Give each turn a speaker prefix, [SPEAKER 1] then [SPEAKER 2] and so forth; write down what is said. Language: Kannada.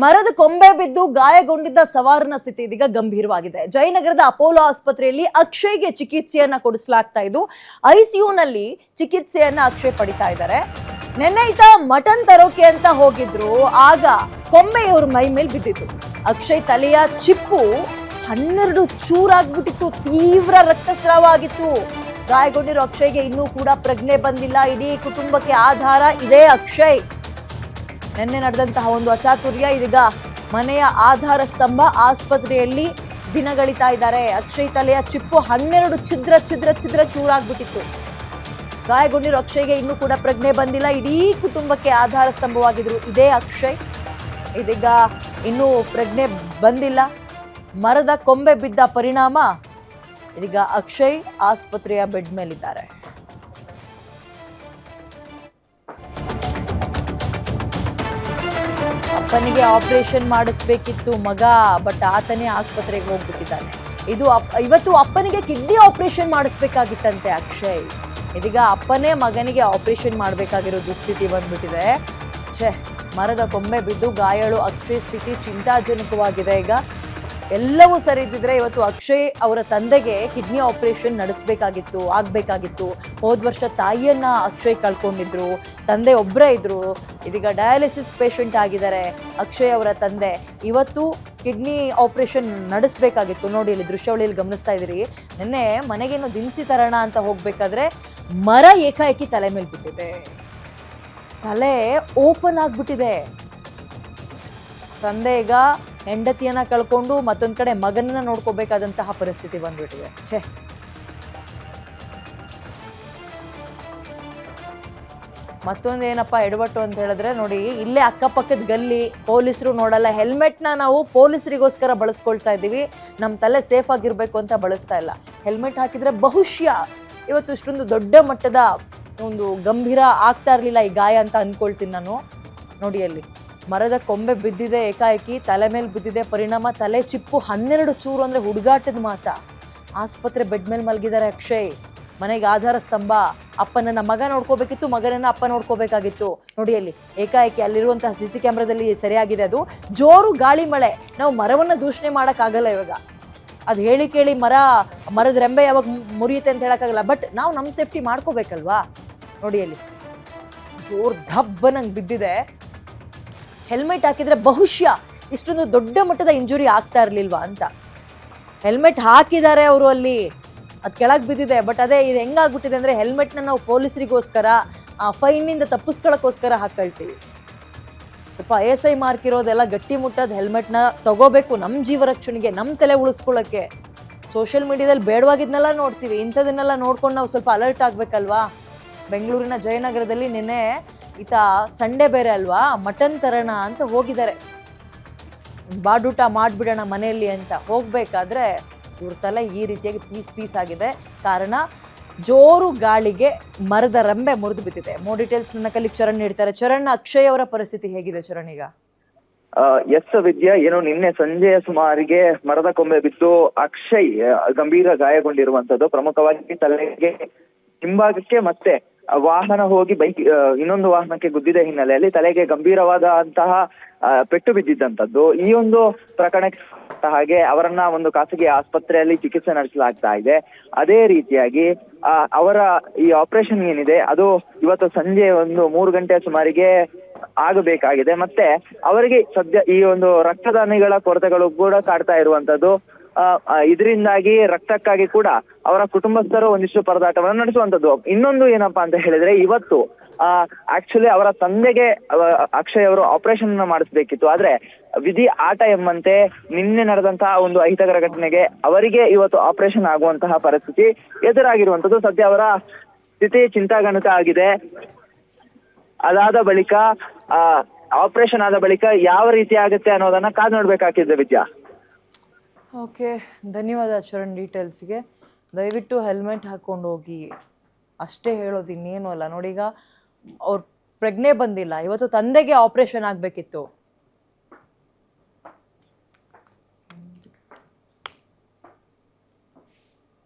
[SPEAKER 1] ಮರದ ಕೊಂಬೆ ಬಿದ್ದು ಗಾಯಗೊಂಡಿದ್ದ ಸವಾರನ ಸ್ಥಿತಿ ಇದೀಗ ಗಂಭೀರವಾಗಿದೆ. ಜಯನಗರದ ಅಪೋಲೋ ಆಸ್ಪತ್ರೆಯಲ್ಲಿ ಅಕ್ಷಯ್ಗೆ ಚಿಕಿತ್ಸೆಯನ್ನ ಕೊಡಿಸಲಾಗ್ತಾ ಇದ್ದು ಐಸಿಯುನಲ್ಲಿ ಚಿಕಿತ್ಸೆಯನ್ನ ಅಕ್ಷಯ್ ಪಡಿತಾ ಇದ್ದಾರೆ. ನೆನ್ನೆ ಈತ ಮಟನ್ ತರೋಕೆ ಅಂತ ಹೋಗಿದ್ರು, ಆಗ ಕೊಂಬೆ ಇವ್ರ ಮೈ ಮೇಲೆ ಬಿದ್ದಿತ್ತು. ಅಕ್ಷಯ್ ತಲೆಯ ಚಿಪ್ಪು 12 ಚೂರಾಗ್ಬಿಟ್ಟಿತ್ತು, ತೀವ್ರ ರಕ್ತಸ್ರಾವ ಆಗಿತ್ತು. ಗಾಯಗೊಂಡಿರೋ ಅಕ್ಷಯ್ಗೆ ಇನ್ನೂ ಕೂಡ ಪ್ರಜ್ಞೆ ಬಂದಿಲ್ಲ. ಇಡೀ ಕುಟುಂಬಕ್ಕೆ ಆಧಾರ ಇದೇ ಅಕ್ಷಯ್. ನಿನ್ನೆ ನಡೆದಂತಹ ಒಂದು ಅಚಾತುರ್ಯ ಇದೀಗ ಮನೆಯ ಆಧಾರ ಸ್ತಂಭ. ಆಸ್ಪತ್ರೆಯಲ್ಲಿ ದಿನಗಳಿತಾ ಇದ್ದಾರೆ. ಅಕ್ಷಯ್ ತಲೆಯ ಚಿಪ್ಪು 12 ಛಿದ್ರ ಚೂರಾಗ್ಬಿಟ್ಟಿತ್ತು. ಗಾಯಗೊಂಡಿರೋ ಅಕ್ಷಯ್ಗೆ ಇನ್ನೂ ಕೂಡ ಪ್ರಜ್ಞೆ ಬಂದಿಲ್ಲ. ಇಡೀ ಕುಟುಂಬಕ್ಕೆ ಆಧಾರ ಸ್ತಂಭವಾಗಿದ್ರು ಇದೇ ಅಕ್ಷಯ್. ಇದೀಗ ಇನ್ನೂ ಪ್ರಜ್ಞೆ ಬಂದಿಲ್ಲ. ಮರದ ಕೊಂಬೆ ಬಿದ್ದ ಪರಿಣಾಮ ಇದೀಗ ಅಕ್ಷಯ್ ಆಸ್ಪತ್ರೆಯ ಬೆಡ್ ಮೇಲಿದ್ದಾರೆ. ಅಪ್ಪನಿಗೆ ಆಪರೇಷನ್ ಮಾಡಿಸ್ಬೇಕಿತ್ತು ಮಗ, ಬಟ್ ಆತನೇ ಆಸ್ಪತ್ರೆಗೆ ಹೋಗ್ಬಿಟ್ಟಿದ್ದಾನೆ. ಇವತ್ತು ಅಪ್ಪನಿಗೆ ಕಿಡ್ನಿ ಆಪರೇಷನ್ ಮಾಡಿಸ್ಬೇಕಾಗಿತ್ತಂತೆ ಅಕ್ಷಯ್. ಇದೀಗ ಅಪ್ಪನೇ ಮಗನಿಗೆ ಆಪರೇಷನ್ ಮಾಡಬೇಕಾಗಿರೋ ದುಸ್ಥಿತಿ ಬಂದ್ಬಿಟ್ಟಿದೆ. ಮರದ ಕೊಂಬೆ ಬಿದ್ದು ಗಾಯಾಳು ಅಕ್ಷಯ್ ಸ್ಥಿತಿ ಚಿಂತಾಜನಕವಾಗಿದೆ. ಈಗ ಎಲ್ಲವೂ ಸರಿ ಇದ್ದಿದ್ರೆ ಇವತ್ತು ಅಕ್ಷಯ್ ಅವರ ತಂದೆಗೆ ಕಿಡ್ನಿ ಆಪರೇಷನ್ ಆಗ್ಬೇಕಾಗಿತ್ತು. ಹೋದ ವರ್ಷ ತಾಯಿಯನ್ನ ಅಕ್ಷಯ್ ಕಳ್ಕೊಂಡಿದ್ರು, ತಂದೆ ಒಬ್ಬರೇ ಇದ್ರು. ಇದೀಗ ಡಯಾಲಿಸಿಸ್ ಪೇಷಂಟ್ ಆಗಿದ್ದಾರೆ ಅಕ್ಷಯ್ ಅವರ ತಂದೆ. ಇವತ್ತು ಕಿಡ್ನಿ ಆಪರೇಷನ್ ನಡೆಸಬೇಕಾಗಿತ್ತು. ನೋಡಿ ಇಲ್ಲಿ ದೃಶ್ಯಾವಳಿಯಲ್ಲಿ ಗಮನಿಸ್ತಾ ಇದ್ದೀರಿ. ನಿನ್ನೆ ಮನೆಗೇನು ದಿನಸಿ ತರೋಣ ಅಂತ ಹೋಗ್ಬೇಕಾದ್ರೆ ಮರ ಏಕಾಏಕಿ ತಲೆ ಮೇಲೆ ಬಿಟ್ಟಿದೆ. ತಲೆ ಓಪನ್ ಆಗ್ಬಿಟ್ಟಿದೆ. ತಂದೆ ಈಗ ಹೆಂಡತಿಯನ್ನ ಕಳ್ಕೊಂಡು ಮತ್ತೊಂದ್ ಕಡೆ ಮಗನನ್ನ ನೋಡ್ಕೋಬೇಕಾದಂತಹ ಪರಿಸ್ಥಿತಿ ಬಂದ್ಬಿಟ್ಟಿದೆ. ಮತ್ತೊಂದೇನಪ್ಪ ಎಡವಟ್ಟು ಅಂತ ಹೇಳಿದ್ರೆ, ನೋಡಿ ಇಲ್ಲೇ ಅಕ್ಕಪಕ್ಕದ ಗಲ್ಲಿ ಪೊಲೀಸರು ನೋಡಲ್ಲ. ಹೆಲ್ಮೆಟ್ನ ನಾವು ಪೊಲೀಸರಿಗೋಸ್ಕರ ಬಳಸ್ಕೊಳ್ತಾ ಇದ್ದೀವಿ, ನಮ್ಮ ತಲೆ ಸೇಫ್ ಆಗಿರ್ಬೇಕು ಅಂತ ಬಳಸ್ತಾ ಇಲ್ಲ. ಹೆಲ್ಮೆಟ್ ಹಾಕಿದ್ರೆ ಬಹುಶಃ ಇವತ್ತು ಇಷ್ಟೊಂದು ದೊಡ್ಡ ಮಟ್ಟದ ಒಂದು ಗಂಭೀರ ಆಗ್ತಾ ಇರಲಿಲ್ಲ ಈ ಗಾಯ ಅಂತ ಅನ್ಕೊಳ್ತೀನಿ ನಾನು. ನೋಡಿ ಅಲ್ಲಿ ಮರದ ಕೊಂಬೆ ಬಿದ್ದಿದೆ, ಏಕಾಏಕಿ ತಲೆ ಮೇಲೆ ಬಿದ್ದಿದೆ. ಪರಿಣಾಮ ತಲೆ ಚಿಪ್ಪು 12 ಚೂರು ಅಂದ್ರೆ ಹುಡುಗಾಟದ ಮಾತ. ಆಸ್ಪತ್ರೆ ಬೆಡ್ ಮೇಲೆ ಮಲಗಿದ್ದಾರೆ ಅಕ್ಷಯ್. ಮನೆಗೆ ಆಧಾರ ಸ್ತಂಭ. ಅಪ್ಪನನ್ನ ಮಗ ನೋಡ್ಕೋಬೇಕಿತ್ತು, ಮಗನನ್ನ ಅಪ್ಪ ನೋಡ್ಕೋಬೇಕಾಗಿತ್ತು. ನೋಡಿ ಅಲ್ಲಿ ಏಕಾಏಕಿ ಅಲ್ಲಿರುವಂತಹ CC ಕ್ಯಾಮ್ರಾದಲ್ಲಿ ಸರಿಯಾಗಿದೆ. ಅದು ಜೋರು ಗಾಳಿ ಮಳೆ. ನಾವು ಮರವನ್ನ ದೂಷಣೆ ಮಾಡಕ್ಕಾಗಲ್ಲ ಇವಾಗ. ಅದು ಹೇಳಿ ಕೇಳಿ ಮರದ ರೆಂಬೆ ಯಾವಾಗ ಮುರಿಯುತ್ತೆ ಅಂತ ಹೇಳಕ್ಕಾಗಲ್ಲ. ಬಟ್ ನಾವು ನಮ್ಮ ಸೇಫ್ಟಿ ಮಾಡ್ಕೋಬೇಕಲ್ವಾ. ನೋಡಿ ಅಲ್ಲಿ ಜೋರ್ ದಬ್ಬನಂಗ್ ಬಿದ್ದಿದೆ. ಹೆಲ್ಮೆಟ್ ಹಾಕಿದ್ರೆ ಬಹುಶಃ ಇಷ್ಟೊಂದು ದೊಡ್ಡ ಮಟ್ಟದ ಇಂಜುರಿ ಆಗ್ತಾ ಇರ್ಲಿಲ್ವಾ ಅಂತ. ಹೆಲ್ಮೆಟ್ ಹಾಕಿದ್ದಾರೆ ಅವರು ಅಲ್ಲಿ, ಅದು ಕೆಳಗೆ ಬಿದ್ದಿದೆ. ಬಟ್ ಅದೇ ಇದು ಹೆಂಗಾಗ್ಬಿಟ್ಟಿದೆ ಅಂದ್ರೆ, ಹೆಲ್ಮೆಟ್ನ ನಾವು ಪೊಲೀಸರಿಗೋಸ್ಕರ ಫೈನಿಂದ ತಪ್ಪಿಸ್ಕೊಳ್ಳೋಕ್ಕೋಸ್ಕರ ಹಾಕೊಳ್ತೀವಿ. ಸ್ವಲ್ಪ ASI ಮಾರ್ಕ್ ಇರೋದೆಲ್ಲ ಗಟ್ಟಿ ಮುಟ್ಟದ ಹೆಲ್ಮೆಟ್ನ ತಗೋಬೇಕು ನಮ್ಮ ಜೀವ ರಕ್ಷಣೆಗೆ, ನಮ್ಮ ತಲೆ ಉಳಿಸ್ಕೊಳ್ಳೋಕ್ಕೆ. ಸೋಷಿಯಲ್ ಮೀಡಿಯಾದಲ್ಲಿ ಬೇಡವಾಗಿದ್ನೆಲ್ಲ ನೋಡ್ತೀವಿ, ಇಂಥದನ್ನೆಲ್ಲ ನೋಡ್ಕೊಂಡು ನಾವು ಸ್ವಲ್ಪ ಅಲರ್ಟ್ ಆಗಬೇಕಲ್ವಾ. ಬೆಂಗಳೂರಿನ ಜಯನಗರದಲ್ಲಿ ನಿನ್ನೆ ಈತ ಸಂಡೇ ಬೇರೆ ಅಲ್ವಾ, ಮಟನ್ ತರೋಣ ಅಂತ ಹೋಗಿದ್ದಾರೆ. ಬಾಡೂಟ ಮಾಡಿಬಿಡೋಣ ಮನೆಯಲ್ಲಿ ಅಂತ ಹೋಗ್ಬೇಕಾದ್ರೆ ಇವ್ರ ತಲೆ ಈ ರೀತಿಯಾಗಿ ಪೀಸ್ ಆಗಿದೆ. ಕಾರಣ ಜೋರು ಗಾಳಿಗೆ ಮರದ ರೆಂಬೆ ಮುರಿದು ಬಿದ್ದಿದೆ. ಮೋರ್ ಡೀಟೇಲ್ಸ್ ನನ್ನ ಕಲಿಗೆ ಚರಣ್ ನೀಡ್ತಾರೆ. ಚರಣ್, ಅಕ್ಷಯ್ ಅವರ ಪರಿಸ್ಥಿತಿ ಹೇಗಿದೆ ಚರಣ್ ಈಗ?
[SPEAKER 2] ಎಸ್ ವಿದ್ಯಾ, ಏನು ನಿನ್ನೆ ಸಂಜೆಯ ಸುಮಾರಿಗೆ ಮರದ ಕೊಂಬೆ ಬಿದ್ದು ಅಕ್ಷಯ್ ಗಂಭೀರ ಗಾಯಗೊಂಡಿರುವಂತದ್ದು. ಪ್ರಮುಖವಾಗಿ ತಲೆಗೆ ಹಿಂಭಾಗಕ್ಕೆ ಮತ್ತೆ ವಾಹನ ಹೋಗಿ ಇನ್ನೊಂದು ವಾಹನಕ್ಕೆ ಗುದ್ದಿದ ಹಿನ್ನೆಲೆಯಲ್ಲಿ ತಲೆಗೆ ಗಂಭೀರವಾದಂತಹ ಪೆಟ್ಟು ಬಿದ್ದಿದ್ದಂಥದ್ದು. ಈ ಒಂದು ಪ್ರಕರಣಕ್ಕೆ ಹಾಗೆ ಅವರನ್ನ ಒಂದು ಖಾಸಗಿ ಆಸ್ಪತ್ರೆಯಲ್ಲಿ ಚಿಕಿತ್ಸೆ ನಡೆಸಲಾಗ್ತಾ ಇದೆ. ಅದೇ ರೀತಿಯಾಗಿ ಅವರ ಈ ಆಪರೇಷನ್ ಏನಿದೆ ಅದು ಇವತ್ತು ಸಂಜೆ 3 ಗಂಟೆ ಸುಮಾರಿಗೆ ಆಗಬೇಕಾಗಿದೆ. ಮತ್ತೆ ಅವರಿಗೆ ಸದ್ಯ ಈ ಒಂದು ರಕ್ತದಾನಿಗಳ ಕೊರತೆಗಳು ಕೂಡ ಕಾಡ್ತಾ ಇರುವಂತದ್ದು. ಇದರಿಂದಾಗಿ ರಕ್ತಕ್ಕಾಗಿ ಕೂಡ ಅವರ ಕುಟುಂಬಸ್ಥರು ಒಂದಿಷ್ಟು ಪರದಾಟವನ್ನು ನಡೆಸುವಂತದ್ದು. ಇನ್ನೊಂದು ಏನಪ್ಪಾ ಅಂತ ಹೇಳಿದ್ರೆ, ಇವತ್ತು ಆಕ್ಚುಲಿ ಅವರ ತಂದೆಗೆ ಅಕ್ಷಯ್ ಅವರು ಆಪರೇಷನ್ ಮಾಡಿಸ್ಬೇಕಿತ್ತು. ಆದ್ರೆ ವಿಧಿ ಆಟ ಎಂಬಂತೆ ನಿನ್ನೆ ನಡೆದಂತಹ ಒಂದು ಅಹಿತಕರ ಘಟನೆಗೆ ಅವರಿಗೆ ಇವತ್ತು ಆಪರೇಷನ್ ಆಗುವಂತಹ ಪರಿಸ್ಥಿತಿ ಎದುರಾಗಿರುವಂತದ್ದು. ಸದ್ಯ ಅವರ ಸ್ಥಿತಿ ಚಿಂತಾಜನಕ ಆಗಿದೆ. ಅದಾದ ಬಳಿಕ ಆಪರೇಷನ್ ಆದ ಬಳಿಕ ಯಾವ ರೀತಿ ಆಗುತ್ತೆ ಅನ್ನೋದನ್ನ ಕಾದು ನೋಡ್ಬೇಕಾಗಿದೆ ವಿದ್ಯಾ.
[SPEAKER 1] ಓಕೆ, ಧನ್ಯವಾದ ಚರಣ್ ಡೀಟೇಲ್ಸ್ಗೆ. ದಯವಿಟ್ಟು ಹೆಲ್ಮೆಟ್ ಹಾಕೊಂಡು ಹೋಗಿ, ಅಷ್ಟೇ ಹೇಳೋದು, ಇನ್ನೇನು ಅಲ್ಲ. ನೋಡಿ ಈಗ ಅವ್ರ ಪ್ರಜ್ಞೆ ಬಂದಿಲ್ಲ. ಇವತ್ತು ತಂದೆಗೆ ಆಪರೇಷನ್ ಆಗಬೇಕಿತ್ತು.